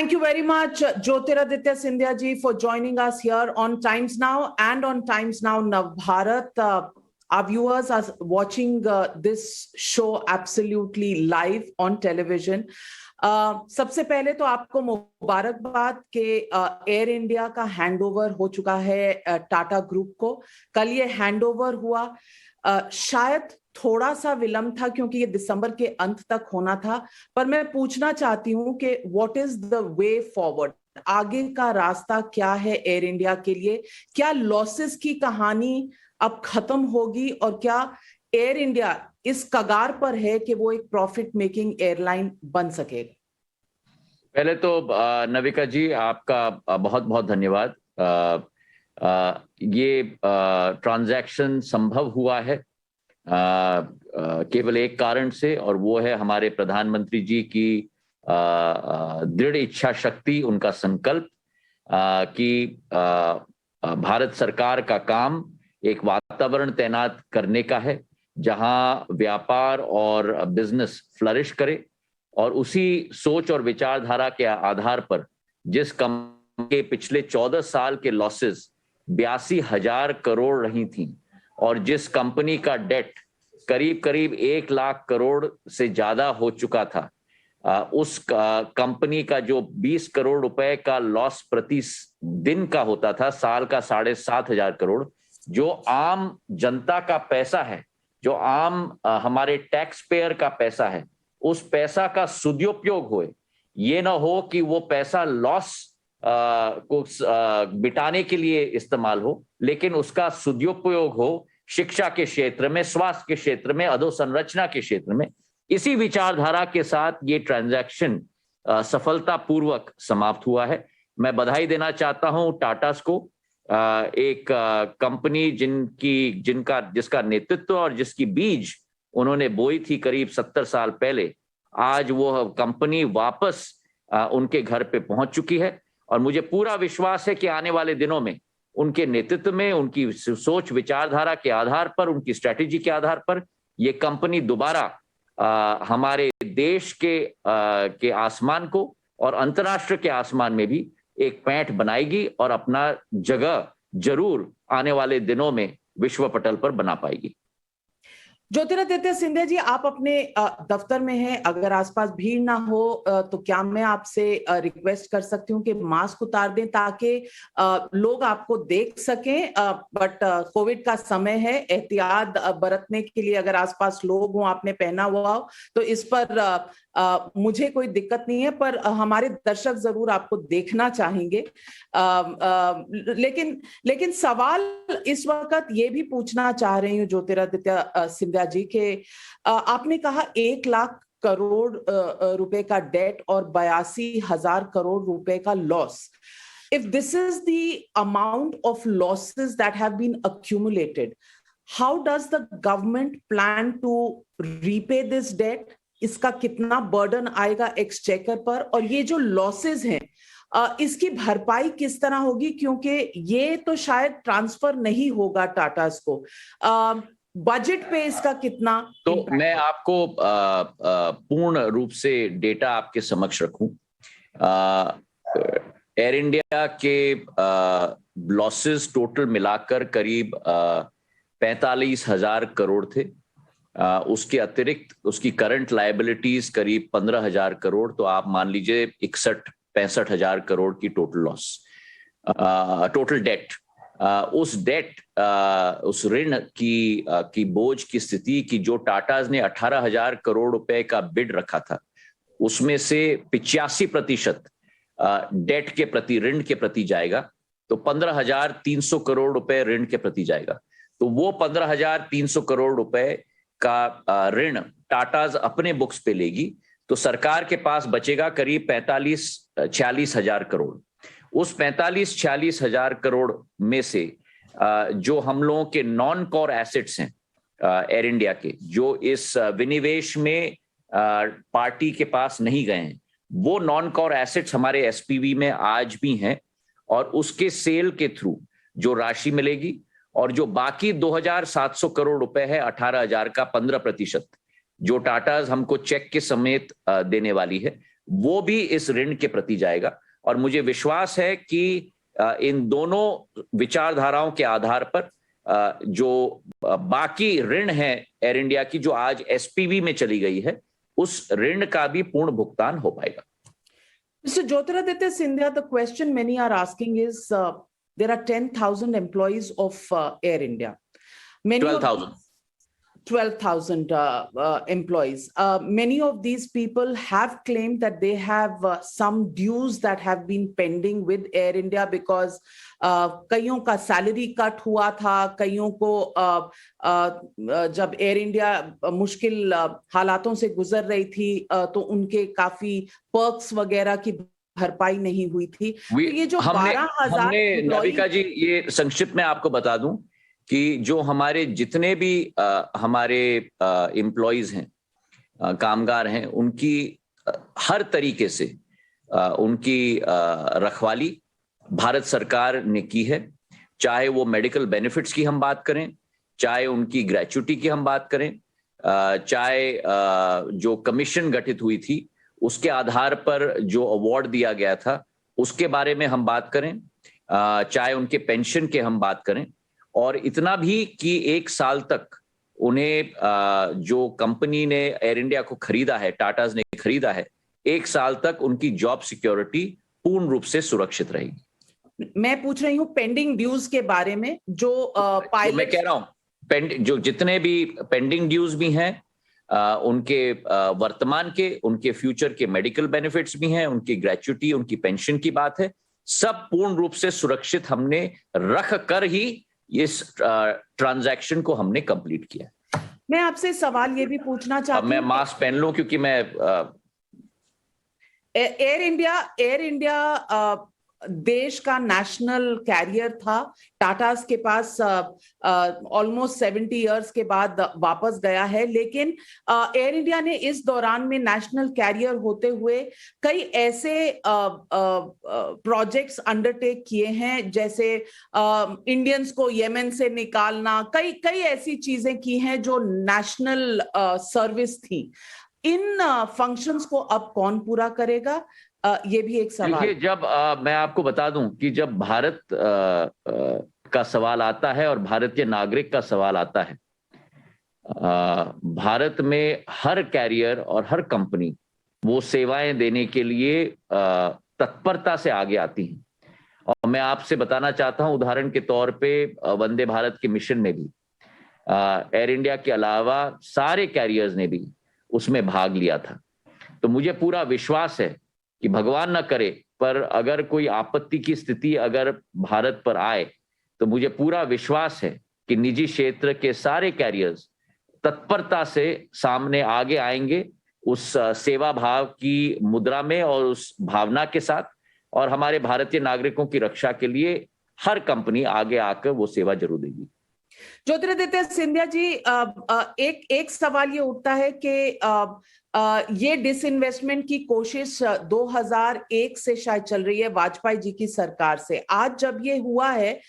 Thank you very much, Jyotiraditya Scindia ji, for joining us here on Times Now and on Times Now Navbharat. Our viewers are watching this show absolutely live on television. सबसे पहले तो आपको मुबारकबाद के air India का handover हो चुका है टाटा ग्रुप को। कल ये हैंडओवर हुआ, शायद थोड़ा सा विलंब था क्योंकि ये दिसंबर के अंत तक होना था, पर मैं पूछना चाहती हूँ कि what is the way forward, आगे का रास्ता क्या है एयर इंडिया के लिए? क्या लॉसेस की कहानी अब खत्म होगी और क्या एयर इंडिया इस कगार पर है कि वो एक प्रॉफिट मेकिंग एयरलाइन बन सकेगा? पहले तो नविका जी आपका बहुत बहुत धन्यवाद। ये ट्रांजैक्शन संभव हुआ है केवल एक कारण से, और वो है हमारे प्रधानमंत्री जी की दृढ़ इच्छा शक्ति, उनका संकल्प कि भारत सरकार का काम एक वातावरण तैनात करने का है जहां व्यापार और बिजनेस फ्लरिश करे, और उसी सोच और विचारधारा के आधार पर जिस कंपनी के पिछले 14 साल के लॉसेस 82,000 करोड़ रही थी और जिस कंपनी का डेट करीब करीब 1 लाख करोड़ से ज्यादा हो चुका था, उस कंपनी का जो 20 करोड़ रुपए का लॉस प्रति दिन का होता था, साल का 7,500 करोड़, जो आम जनता का पैसा है, जो आम हमारे टैक्स पेयर का पैसा है, उस पैसा का सदुपयोग होए। ये ना हो कि वो पैसा लॉस को बिटाने के लिए इस्तेमाल हो, लेकिन उसका सदुपयोग हो शिक्षा के क्षेत्र में, स्वास्थ्य के क्षेत्र में, अधोसंरचना के क्षेत्र में। इसी विचारधारा के साथ ये ट्रांजैक्शन सफलतापूर्वक समाप्त हुआ है। मैं बधाई देना चाहता हूं टाटास को, एक कंपनी जिसका नेतृत्व और जिसकी बीज उन्होंने बोई थी करीब 70 साल पहले। आज वो कंपनी वापस उनके घर पे पहुंच चुकी है, और मुझे पूरा विश्वास है कि आने वाले दिनों में उनके नेतृत्व में, उनकी सोच विचारधारा के आधार पर, उनकी स्ट्रेटेजी के आधार पर ये कंपनी दोबारा हमारे देश के आसमान को और अंतर्राष्ट्रीय के आसमान में भी एक पैंठ बनाएगी और अपना जगह जरूर आने वाले दिनों में विश्व पटल पर बना पाएगी। ज्योतिरादित्य सिंधिया जी, आप अपने दफ्तर में हैं, अगर आसपास भीड़ ना हो तो क्या मैं आपसे रिक्वेस्ट कर सकती हूँ कि मास्क उतार दें ताकि लोग आपको देख सकें? बट कोविड का समय है, एहतियात बरतने के लिए अगर आसपास लोग हों, आपने पहना हुआ हो तो इस पर मुझे कोई दिक्कत नहीं है, पर हमारे दर्शक जरूर आपको देखना चाहेंगे। लेकिन सवाल इस वक्त ये भी पूछना चाह रही हूँ ज्योतिरादित्य सिंधिया जी के आपने कहा 1 लाख करोड़ रुपए का डेट और 82,000 करोड़ रुपए का loss. If this is the amount of losses that have been accumulated, how does the government plan to repay this debt? इसका कितना बर्डन आएगा एक्सचेकर पर, और ये जो लॉसेस हैं इसकी भरपाई किस तरह होगी? क्योंकि ये तो शायद ट्रांसफर नहीं होगा टाटास को, बजट पे इसका कितना? तो मैं आपको पूर्ण रूप से डेटा आपके समक्ष रखूं। एयर इंडिया के लॉसेस टोटल मिलाकर करीब 45,000 करोड़ थे। उसके अतिरिक्त उसकी करंट लायबिलिटीज करीब 15,000 करोड़, तो आप मान लीजिए 61-65,000 करोड़ की टोटल लॉस, टोटल डेट। उस ऋण की बोझ की स्थिति की जो टाटाज ने 18,000 करोड़ रुपए का बिड रखा था, उसमें से 85% डेट के प्रति, ऋण के प्रति जाएगा, तो 15,300 करोड़ रुपए ऋण के प्रति जाएगा। तो वो 15,300 करोड़ रुपए का ऋण टाटाज अपने बुक्स पे लेगी, तो सरकार के पास बचेगा करीब 45-46,000 करोड़। उस 45-46,000 करोड़ में से जो हम लोगों के नॉन कोर एसेट्स हैं एयर इंडिया के, जो इस विनिवेश में पार्टी के पास नहीं गए हैं, वो नॉन कोर एसेट्स हमारे एसपीवी में आज भी हैं, और उसके सेल के थ्रू जो राशि मिलेगी, और जो बाकी 2,700 करोड़ रुपए है, 18,000 का 15%, जो टाटाज हमको चेक के समेत देने वाली है, वो भी इस ऋण के प्रति जाएगा। और मुझे विश्वास है कि इन दोनों विचारधाराओं के आधार पर जो बाकी ऋण है एयर इंडिया की, जो आज एसपीवी में चली गई है, उस ऋण का भी पूर्ण भुगतान हो पाएगा। Mr. Jyotiraditya Scindia, the question many are asking is there are 10,000 employees of Air India. 12,000. 12,000 employees. Many of these people have claimed that they have some dues that have been pending with Air India because कईयों का salary cut हुआ था, कईयों को जब air India मुश्किल हालातों से गुजर रही थी तो उनके काफी पर्क्स वगैरह की भरपाई नहीं हुई थी। तो ये जो 12,000 नाविका जी, ये संक्षिप्त में आपको बता दूं कि जो हमारे जितने भी हमारे एम्प्लॉइज हैं, कामगार हैं, उनकी हर तरीके से उनकी रखवाली भारत सरकार ने की है। चाहे वो मेडिकल बेनिफिट्स की हम बात करें, चाहे उनकी ग्रेच्युटी की हम बात करें, चाहे जो कमीशन गठित हुई थी उसके आधार पर जो अवार्ड दिया गया था उसके बारे में हम बात करें, चाहे उनके पेंशन के हम बात करें, और इतना भी कि 1 साल तक उन्हें जो कंपनी ने एयर इंडिया को खरीदा है, टाटाज ने खरीदा है, 1 साल तक उनकी जॉब सिक्योरिटी पूर्ण रूप से सुरक्षित रहेगी। मैं पूछ रही हूं पेंडिंग ड्यूज के बारे में, जो पायलट, मैं कह रहा हूं जो जितने भी पेंडिंग ड्यूज भी हैं, उनके वर्तमान के, उनके फ्यूचर के मेडिकल बेनिफिट्स भी हैं, उनकी ग्रेच्युटी, उनकी पेंशन की बात है, सब पूर्ण रूप से सुरक्षित हमने रख कर ही इस ट्रांजैक्शन को हमने कंप्लीट किया। मैं आपसे सवाल ये भी पूछना चाहती हूँ, मैं मास्क पहन लूं क्योंकि मैं एयर इंडिया देश का नेशनल कैरियर था। टाटास के पास ऑलमोस्ट 70 इयर्स के बाद वापस गया है, लेकिन एयर इंडिया ने इस दौरान में नेशनल कैरियर होते हुए कई ऐसे प्रोजेक्ट्स अंडरटेक किए हैं, जैसे इंडियंस को येमेन से निकालना, कई ऐसी चीजें की हैं जो नेशनल सर्विस थी। इन फंक्शंस को अब कौन पूरा करेगा, ये भी एक सवाल। देखिए, जब मैं आपको बता दूं कि जब भारत का सवाल आता है और भारतीय नागरिक का सवाल आता है, भारत में हर कैरियर और हर कंपनी वो सेवाएं देने के लिए तत्परता से आगे आती हैं। और मैं आपसे बताना चाहता हूं, उदाहरण के तौर पे वंदे भारत के मिशन में भी एयर इंडिया के अलावा सारे कैरियर्स ने भी उसमें भाग लिया था। तो मुझे पूरा विश्वास है कि भगवान न करे पर अगर कोई आपत्ति की स्थिति अगर भारत पर आए, तो मुझे पूरा विश्वास है कि निजी क्षेत्र के सारे कैरियर्स तत्परता से सामने आगे आएंगे उस सेवा भाव की मुद्रा में और उस भावना के साथ, और हमारे भारतीय नागरिकों की रक्षा के लिए हर कंपनी आगे आकर वो सेवा जरूर देगी। ज्योतिरादित्य सिंधिया जी, एक सवाल ये उठता है कि ये डिसइन्वेस्टमेंट की कोशिश 2001 से शायद चल रही है, वाजपेयी जी की सरकार से। आज जब ये हुआ है,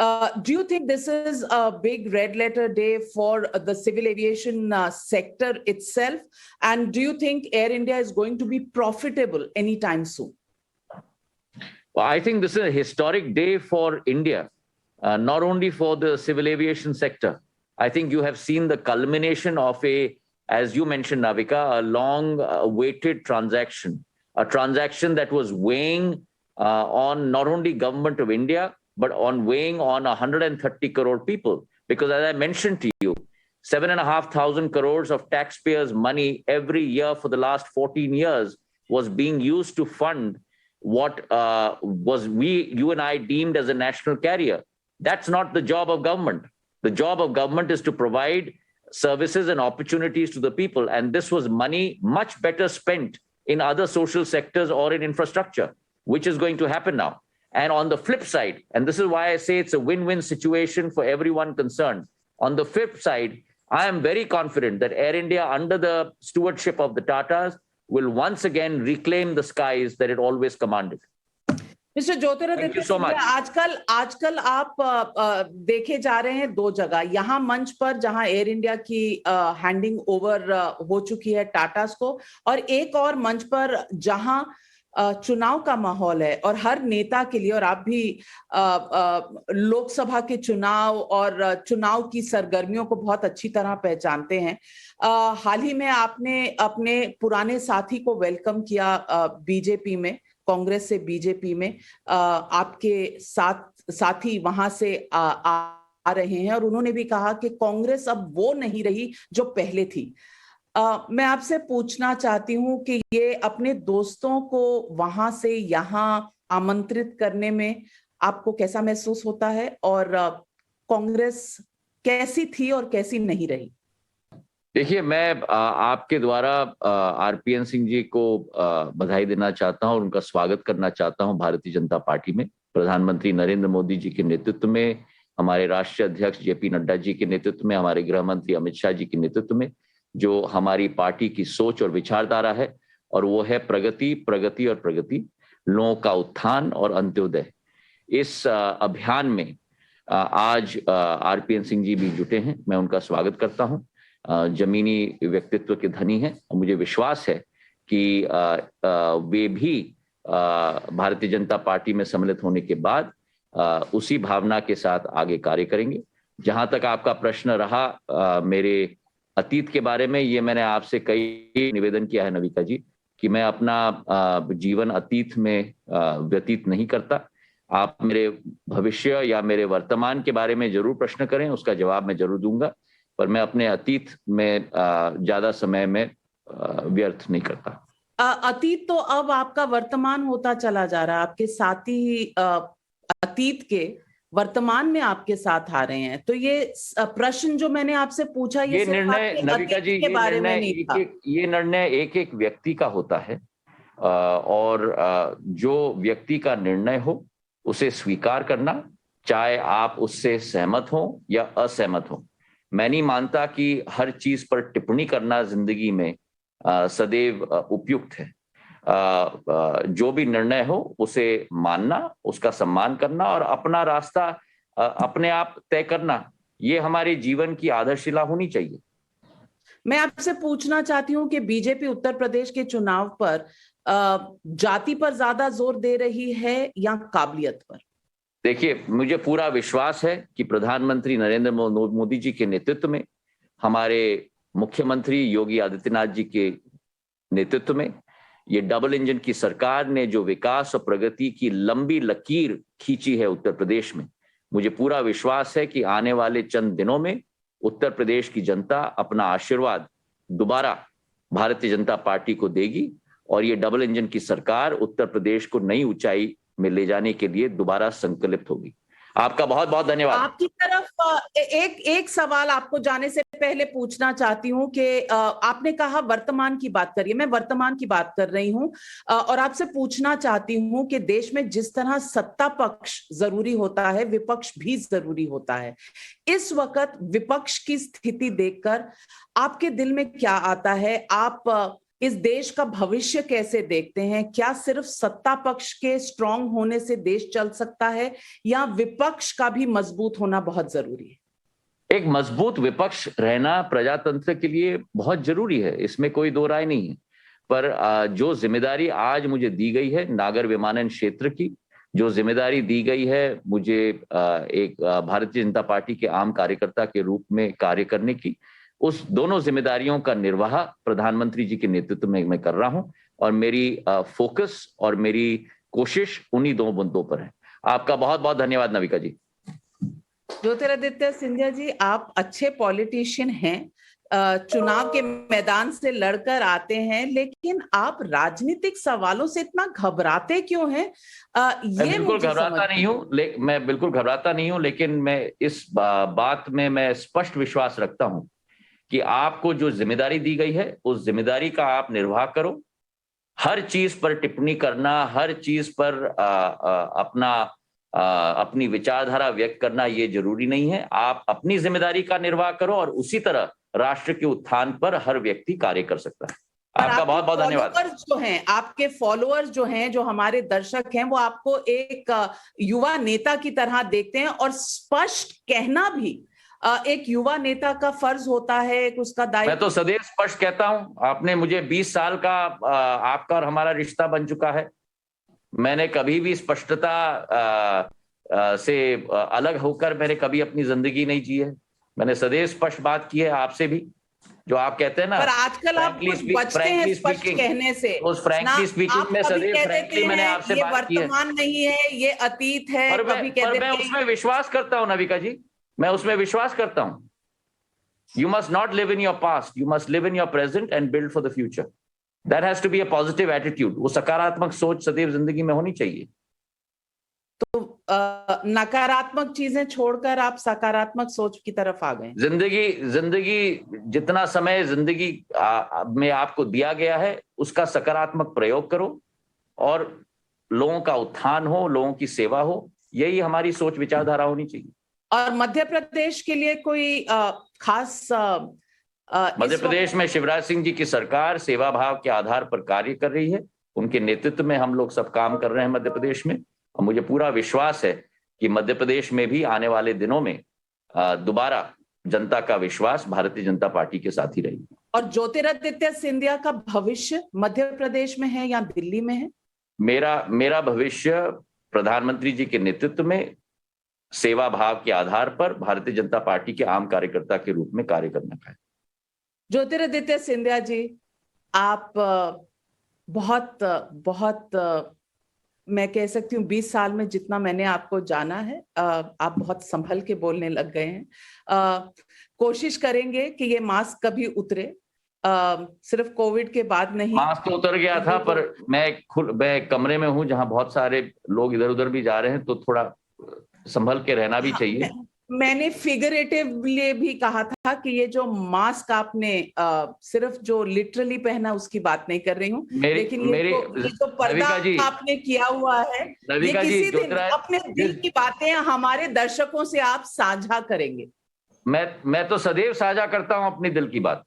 do you think this is a big red letter day for the civil aviation sector itself? And do you think Air India is going to be profitable anytime soon? Well, I think this is a historic day for India, not only for the civil aviation sector. I think you have seen the culmination of as you mentioned, Navika, a long-awaited transaction, a transaction that was weighing on not only government of India, but weighing on 130 crore people. Because as I mentioned to you, 7,500 crores of taxpayers' money every year for the last 14 years was being used to fund what you and I deemed as a national carrier. That's not the job of government. The job of government is to provide services and opportunities to the people. And this was money much better spent in other social sectors or in infrastructure, which is going to happen now. And on the flip side, and this is why I say it's a win-win situation for everyone concerned. On the flip side, I am very confident that Air India, under the stewardship of the Tatas, will once again reclaim the skies that it always commanded. Mister Jyotiraditya so much. Scindia, आजकल आप देखे जा रहे हैं दो जगह, यहाँ मंच पर जहां एयर इंडिया की हैंडिंग ओवर हो चुकी है टाटास को, और एक और मंच पर जहां चुनाव का माहौल है और हर नेता के लिए, और आप भी लोकसभा के चुनाव और चुनाव की सरगर्मियों को बहुत अच्छी तरह पहचानते हैं। हाल ही में आपने अपने पुराने साथी को वेलकम किया बीजेपी में, कांग्रेस से बीजेपी में। आपके साथी वहां से आ रहे हैं और उन्होंने भी कहा कि कांग्रेस अब वो नहीं रही जो पहले थी। मैं आपसे पूछना चाहती हूं कि ये अपने दोस्तों को वहां से यहाँ आमंत्रित करने में आपको कैसा महसूस होता है, और कांग्रेस कैसी थी और कैसी नहीं रही? देखिए, मैं आपके द्वारा आरपीएन सिंह जी को बधाई देना चाहता हूं और उनका स्वागत करना चाहता हूं भारतीय जनता पार्टी में। प्रधानमंत्री नरेंद्र मोदी जी के नेतृत्व में, हमारे राष्ट्रीय अध्यक्ष जेपी नड्डा जी के नेतृत्व में, हमारे गृह मंत्री अमित शाह जी के नेतृत्व में जो हमारी पार्टी की सोच और विचारधारा है, और वो है प्रगति, प्रगति और प्रगति, लोगों का उत्थान और अंत्योदय। इस अभियान में आज आरपीएन सिंह जी भी जुटे हैं। मैं उनका स्वागत करता हूं। जमीनी व्यक्तित्व के धनी हैं और मुझे विश्वास है कि वे भी भारतीय जनता पार्टी में सम्मिलित होने के बाद उसी भावना के साथ आगे कार्य करेंगे। जहां तक आपका प्रश्न रहा मेरे अतीत के बारे में, ये मैंने आपसे कई निवेदन किया है नविका जी कि मैं अपना जीवन अतीत में व्यतीत नहीं करता। आप मेरे भविष्य या मेरे वर्तमान के बारे में जरूर प्रश्न करें, उसका जवाब मैं जरूर दूंगा, पर मैं अपने अतीत में ज्यादा समय में व्यर्थ नहीं करता। अतीत तो अब आपका वर्तमान होता चला जा रहा है। आपके साथी अतीत के वर्तमान में आपके साथ आ रहे हैं, तो ये प्रश्न जो मैंने आपसे पूछा ये निर्णय नविका जी, के बारे में नहीं था। ये निर्णय एक एक व्यक्ति का होता है, और जो व्यक्ति का निर्णय हो उसे स्वीकार करना, चाहे आप उससे सहमत हो या असहमत हो। मैं नहीं मानता कि हर चीज पर टिप्पणी करना जिंदगी में सदैव उपयुक्त है। जो भी निर्णय हो उसे मानना, उसका सम्मान करना और अपना रास्ता अपने आप तय करना, ये हमारे जीवन की आधारशिला होनी चाहिए। मैं आपसे पूछना चाहती हूँ कि बीजेपी उत्तर प्रदेश के चुनाव पर जाति पर ज्यादा जोर दे रही है या काबिलियत पर? देखिए, मुझे पूरा विश्वास है कि प्रधानमंत्री नरेंद्र मोदी जी के नेतृत्व में, हमारे मुख्यमंत्री योगी आदित्यनाथ जी के नेतृत्व में, ये डबल इंजन की सरकार ने जो विकास और प्रगति की लंबी लकीर खींची है उत्तर प्रदेश में, मुझे पूरा विश्वास है कि आने वाले चंद दिनों में उत्तर प्रदेश की जनता अपना आशीर्वाद दोबारा भारतीय जनता पार्टी को देगी और ये डबल इंजन की सरकार उत्तर प्रदेश को नई ऊंचाई में ले जाने के लिए दोबारा संकल्पित होगी। आपका बहुत बहुत धन्यवाद। आपकी तरफ एक सवाल आपको जाने से पहले पूछना चाहती हूं कि आपने कहा वर्तमान की बात करिए, मैं वर्तमान की बात कर रही हूं, और आपसे पूछना चाहती हूं कि देश में जिस तरह सत्ता पक्ष जरूरी होता है, विपक्ष भी जरूरी होता है। इस वक्त विपक्ष की स्थिति देखकर आपके दिल में क्या आता है? आप इस देश का भविष्य कैसे देखते हैं? क्या सिर्फ सत्ता पक्ष के स्ट्रांग होने से देश चल सकता है या विपक्ष का भी मजबूत होना बहुत जरूरी है? एक मजबूत विपक्ष रहना प्रजातंत्र के लिए बहुत जरूरी है, इसमें कोई दो राय नहीं है। पर जो जिम्मेदारी आज मुझे दी गई है नागर विमानन क्षेत्र की, जो जिम्मेदारी दी गई है मुझे एक भारतीय जनता पार्टी के आम कार्यकर्ता के रूप में कार्य करने की, उस दोनों जिम्मेदारियों का निर्वाह प्रधानमंत्री जी के नेतृत्व में मैं कर रहा हूं और मेरी फोकस और मेरी कोशिश उन्हीं दो मुद्दों पर है। आपका बहुत बहुत धन्यवाद नविका जी। ज्योतिरादित्य सिंधिया जी, आप अच्छे पॉलिटिशियन हैं, चुनाव के मैदान से लड़कर आते हैं, लेकिन आप राजनीतिक सवालों से इतना घबराते क्यों हैं? मैं बिल्कुल घबराता नहीं हूं, लेकिन मैं इस बात में मैं स्पष्ट विश्वास रखता हूं कि आपको जो जिम्मेदारी दी गई है उस जिम्मेदारी का आप निर्वाह करो। हर चीज पर टिप्पणी करना, हर चीज पर अपनी विचारधारा व्यक्त करना ये जरूरी नहीं है। आप अपनी जिम्मेदारी का निर्वाह करो और उसी तरह राष्ट्र के उत्थान पर हर व्यक्ति कार्य कर सकता है। आपका बहुत बहुत धन्यवाद। फॉलोअर्स जो हैं, आपके फॉलोअर्स जो हैं, जो हमारे दर्शक हैं, वो आपको एक युवा नेता की तरह देखते हैं, और स्पष्ट कहना भी एक युवा नेता का फर्ज होता है, एक उसका दायित्व। मैं तो सदैव स्पष्ट कहता हूं। आपने मुझे 20 साल का आपका और हमारा रिश्ता बन चुका है। मैंने कभी भी स्पष्टता से अलग होकर मैंने कभी अपनी जिंदगी नहीं जी है। मैंने सदैव स्पष्ट बात की है आपसे भी। जो आप कहते हैं ना, पर आजकल आप कुछ बचते हैं स्पष्ट कहने से। उस फ्रैंकली स्पीकिंग में सदैव फ्रैंकली मैंने आपसे ये बात की है। वर्तमान नहीं है, ये अतीत है। कभी कहते पर मैं उसमें विश्वास करता हूं नविका जी, मैं उसमें विश्वास करता हूं। You must not live in your past. You must live in your present and build for the future. That has to be a positive attitude. वो सकारात्मक सोच सदैव जिंदगी में होनी चाहिए। तो नकारात्मक चीजें छोड़कर आप सकारात्मक सोच की तरफ आ गए। जिंदगी जितना समय जिंदगी में आपको दिया गया है, उसका सकारात्मक प्रयोग करो और लोगों का उत्थान हो, लोगों की सेवा हो। यही हमारी सोच विचारधारा होनी चाहिए। और मध्य प्रदेश के लिए कोई खास मध्य प्रदेश में शिवराज सिंह जी की सरकार सेवा भाव के आधार पर कार्य कर रही है। उनके नेतृत्व में हम लोग सब काम कर रहे हैं मध्य प्रदेश में, और मुझे पूरा विश्वास है कि मध्य प्रदेश में भी आने वाले दिनों में दोबारा जनता का विश्वास भारतीय जनता पार्टी के साथ ही रहेगी। और ज्योतिरादित्य सिंधिया का भविष्य मध्य प्रदेश में है या दिल्ली में है? मेरा भविष्य प्रधानमंत्री जी के नेतृत्व में सेवा भाव के आधार पर भारतीय जनता पार्टी के आम कार्यकर्ता के रूप में कार्य करने का है। ज्योतिरादित्य सिंधिया जी, आप बहुत बहुत मैं कह सकती हूँ 20 साल में जितना मैंने आपको जाना है, आप बहुत संभल के बोलने लग गए हैं। कोशिश करेंगे कि ये मास्क कभी उतरे, सिर्फ कोविड के बाद नहीं। मास्क तो उतर गया था, पर मैं कमरे में हूँ जहां बहुत सारे लोग इधर उधर भी जा रहे हैं, तो थोड़ा संभल के रहना भी चाहिए। मैंने फिगरेटिवली भी कहा था कि ये जो मास्क आपने सिर्फ जो लिटरली पहना उसकी बात नहीं कर रही हूँ, लेकिन ये तो पर्दा आपने किया हुआ है, ये किसी दिन अपने दिल की बातें हमारे दर्शकों से आप साझा करेंगे। मैं तो सदैव साझा करता हूं अपनी दिल की बात।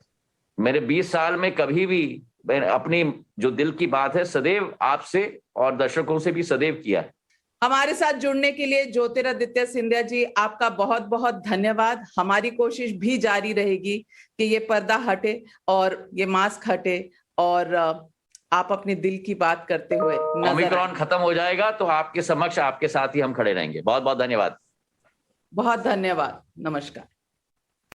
मेरे 20 साल में कभी भी मैंने अपनी जो दिल की बात है सदैव आपसे और दर्शकों से भी सदैव किया है। हमारे साथ जुड़ने के लिए ज्योतिरादित्य सिंधिया जी, आपका बहुत बहुत धन्यवाद। हमारी कोशिश भी जारी रहेगी कि ये पर्दा हटे और ये मास्क हटे और आप अपने दिल की बात करते हुए नजर आए। ओमिक्रॉन खत्म हो जाएगा तो आपके समक्ष आपके साथ ही हम खड़े रहेंगे। बहुत बहुत धन्यवाद। बहुत धन्यवाद। नमस्कार।